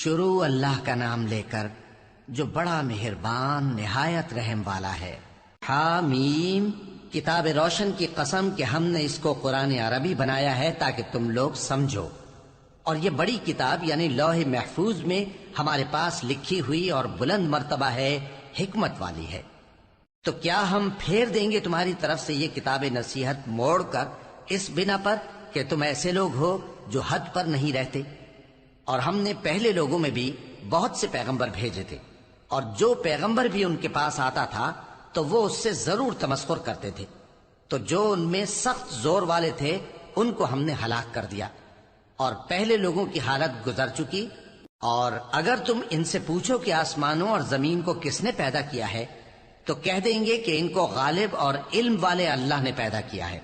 شروع اللہ کا نام لے کر جو بڑا مہربان نہایت رحم والا ہے۔ حامیم، کتاب روشن کی قسم کہ ہم نے اس کو قرآن عربی بنایا ہے تاکہ تم لوگ سمجھو، اور یہ بڑی کتاب یعنی لوح محفوظ میں ہمارے پاس لکھی ہوئی اور بلند مرتبہ ہے، حکمت والی ہے۔ تو کیا ہم پھیر دیں گے تمہاری طرف سے یہ کتاب نصیحت موڑ کر اس بنا پر کہ تم ایسے لوگ ہو جو حد پر نہیں رہتے؟ اور ہم نے پہلے لوگوں میں بھی بہت سے پیغمبر بھیجے تھے، اور جو پیغمبر بھی ان کے پاس آتا تھا تو وہ اس سے ضرور تمسخر کرتے تھے، تو جو ان میں سخت زور والے تھے ان کو ہم نے ہلاک کر دیا، اور پہلے لوگوں کی حالت گزر چکی۔ اور اگر تم ان سے پوچھو کہ آسمانوں اور زمین کو کس نے پیدا کیا ہے تو کہہ دیں گے کہ ان کو غالب اور علم والے اللہ نے پیدا کیا ہے،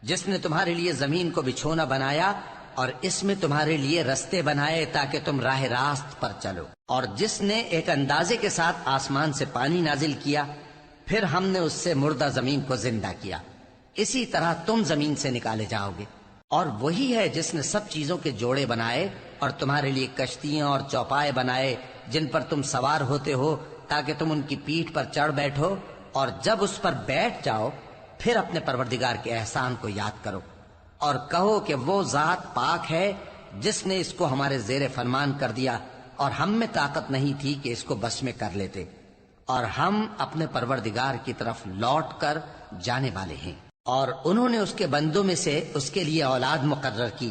جس نے تمہارے لیے زمین کو بچھونا بنایا اور اس میں تمہارے لیے رستے بنائے تاکہ تم راہ راست پر چلو، اور جس نے ایک اندازے کے ساتھ آسمان سے پانی نازل کیا، پھر ہم نے اس سے مردہ زمین کو زندہ کیا، اسی طرح تم زمین سے نکالے جاؤ گے۔ اور وہی ہے جس نے سب چیزوں کے جوڑے بنائے اور تمہارے لیے کشتیاں اور چوپائے بنائے جن پر تم سوار ہوتے ہو تاکہ تم ان کی پیٹھ پر چڑھ بیٹھو، اور جب اس پر بیٹھ جاؤ پھر اپنے پروردگار کے احسان کو یاد کرو اور کہو کہ وہ ذات پاک ہے جس نے اس کو ہمارے زیر فرمان کر دیا اور ہم میں طاقت نہیں تھی کہ اس کو بس میں کر لیتے، اور ہم اپنے پروردگار کی طرف لوٹ کر جانے والے ہیں۔ اور انہوں نے اس کے بندوں میں سے اس کے لیے اولاد مقرر کی،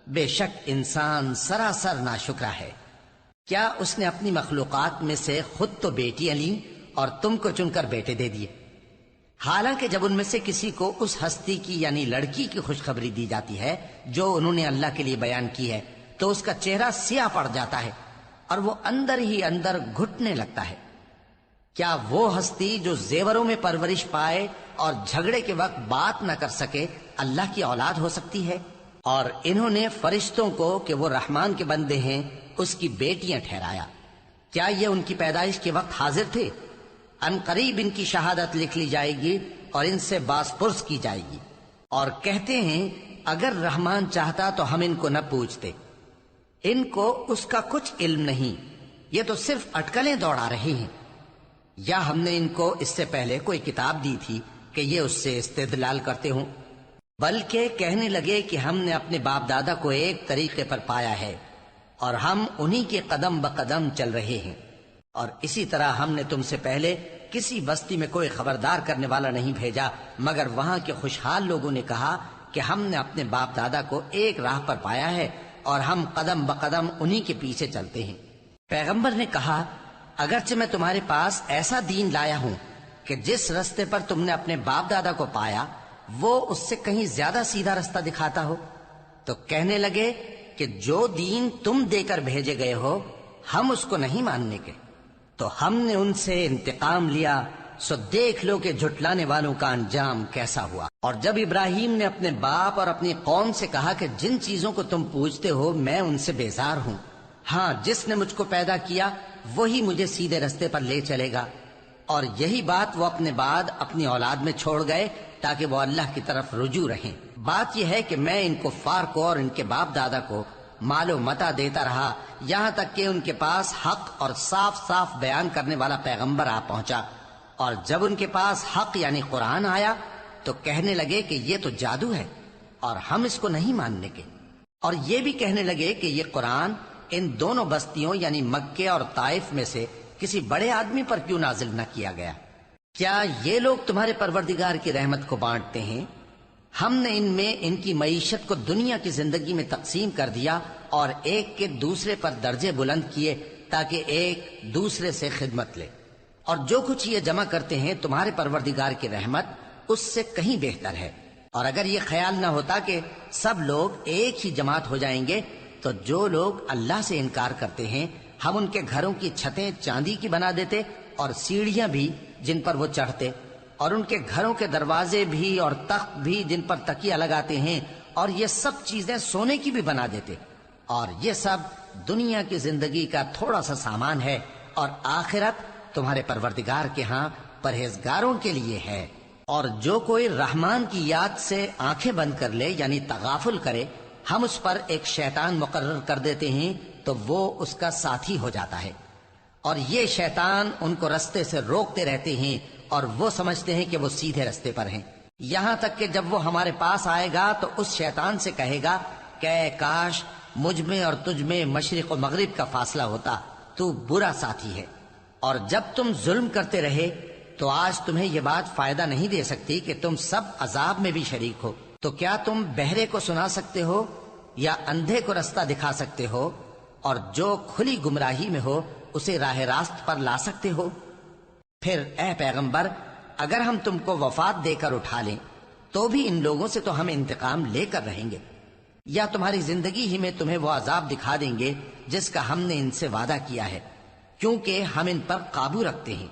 بے شک انسان سراسر ناشکرا ہے۔ کیا اس نے اپنی مخلوقات میں سے خود تو بیٹیاں لیں اور تم کو چن کر بیٹے دے دیے؟ حالانکہ جب ان میں سے کسی کو اس ہستی کی یعنی لڑکی کی خوشخبری دی جاتی ہے جو انہوں نے اللہ کے لیے بیان کی ہے تو اس کا چہرہ سیاہ پڑ جاتا ہے اور وہ اندر ہی اندر گھٹنے لگتا ہے۔ کیا وہ ہستی جو زیوروں میں پرورش پائے اور جھگڑے کے وقت بات نہ کر سکے اللہ کی اولاد ہو سکتی ہے؟ اور انہوں نے فرشتوں کو کہ وہ رحمان کے بندے ہیں اس کی بیٹیاں ٹھہرایا۔ کیا یہ ان کی پیدائش کے وقت حاضر تھے؟ ان قریب ان کی شہادت لکھ لی جائے گی اور ان سے باز پرس کی جائے گی، اور کہتے ہیں اگر رحمان چاہتا تو ہم ان کو نہ پوچھتے، ان کو اس کا کچھ علم نہیں، یہ تو صرف اٹکلیں دوڑا رہے ہیں۔ یا ہم نے ان کو اس سے پہلے کوئی کتاب دی تھی کہ یہ اس سے استدلال کرتے ہوں؟ بلکہ کہنے لگے کہ ہم نے اپنے باپ دادا کو ایک طریقے پر پایا ہے اور ہم انہی کے قدم بقدم چل رہے ہیں، اور اسی طرح ہم نے تم سے پہلے کسی بستی میں کوئی خبردار کرنے والا نہیں بھیجا مگر وہاں کے خوشحال لوگوں نے کہا کہ ہم نے اپنے باپ دادا کو ایک راہ پر پایا ہے اور ہم قدم بقدم انہی کے پیچھے چلتے ہیں۔ پیغمبر نے کہا اگرچہ میں تمہارے پاس ایسا دین لایا ہوں کہ جس رستے پر تم نے اپنے باپ دادا کو پایا وہ اس سے کہیں زیادہ سیدھا رستہ دکھاتا ہو، تو کہنے لگے کہ جو دین تم دے کر بھیجے گئے ہو ہم اس کو نہیں ماننے کے، تو ہم نے ان سے انتقام لیا، سو دیکھ لو کہ جھٹلانے والوں کا انجام کیسا ہوا۔ اور جب ابراہیم نے اپنے باپ اور اپنی قوم سے کہا کہ جن چیزوں کو تم پوجتے ہو میں ان سے بیزار ہوں، ہاں جس نے مجھ کو پیدا کیا وہی مجھے سیدھے رستے پر لے چلے گا، اور یہی بات وہ اپنے بعد اپنی اولاد میں چھوڑ گئے تاکہ وہ اللہ کی طرف رجوع رہیں۔ بات یہ ہے کہ میں ان کفار کو اور ان کے باپ دادا کو مال و متاع دیتا رہا یہاں تک کہ ان کے پاس حق اور صاف صاف بیان کرنے والا پیغمبر آ پہنچا، اور جب ان کے پاس حق یعنی قرآن آیا تو کہنے لگے کہ یہ تو جادو ہے اور ہم اس کو نہیں ماننے کے، اور یہ بھی کہنے لگے کہ یہ قرآن ان دونوں بستیوں یعنی مکے اور طائف میں سے کسی بڑے آدمی پر کیوں نازل نہ کیا گیا؟ کیا یہ لوگ تمہارے پروردگار کی رحمت کو بانٹتے ہیں؟ ہم نے ان میں ان کی معیشت کو دنیا کی زندگی میں تقسیم کر دیا اور ایک کے دوسرے پر درجے بلند کیے تاکہ ایک دوسرے سے خدمت لے، اور جو کچھ یہ جمع کرتے ہیں تمہارے پروردگار کی رحمت اس سے کہیں بہتر ہے۔ اور اگر یہ خیال نہ ہوتا کہ سب لوگ ایک ہی جماعت ہو جائیں گے تو جو لوگ اللہ سے انکار کرتے ہیں ہم ان کے گھروں کی چھتیں چاندی کی بنا دیتے اور سیڑھیاں بھی جن پر وہ چڑھتے، اور ان کے گھروں کے دروازے بھی اور تخت بھی جن پر تکیہ لگاتے ہیں، اور یہ سب چیزیں سونے کی بھی بنا دیتے، اور یہ سب دنیا کی زندگی کا تھوڑا سا سامان ہے، اور آخرت تمہارے پروردگار کے ہاں پرہیزگاروں کے لیے ہے۔ اور جو کوئی رحمان کی یاد سے آنکھیں بند کر لے یعنی تغافل کرے ہم اس پر ایک شیطان مقرر کر دیتے ہیں تو وہ اس کا ساتھی ہو جاتا ہے، اور یہ شیطان ان کو رستے سے روکتے رہتے ہیں اور وہ سمجھتے ہیں کہ وہ سیدھے رستے پر ہیں، یہاں تک کہ جب وہ ہمارے پاس آئے گا تو اس شیطان سے کہے گا کہ اے کاش مجھ میں اور تجھ میں مشرق و مغرب کا فاصلہ ہوتا، تو برا ساتھی ہے۔ اور جب تم ظلم کرتے رہے تو آج تمہیں یہ بات فائدہ نہیں دے سکتی کہ تم سب عذاب میں بھی شریک ہو، تو کیا تم بہرے کو سنا سکتے ہو یا اندھے کو رستہ دکھا سکتے ہو، اور جو کھلی گمراہی میں ہو اسے راہ راست پر لا سکتے ہو؟ پھر اے پیغمبر، اگر ہم تم کو وفات دے کر اٹھا لیں تو بھی ان لوگوں سے تو ہم انتقام لے کر رہیں گے، یا تمہاری زندگی ہی میں تمہیں وہ عذاب دکھا دیں گے جس کا ہم نے ان سے وعدہ کیا ہے، کیونکہ ہم ان پر قابو رکھتے ہیں۔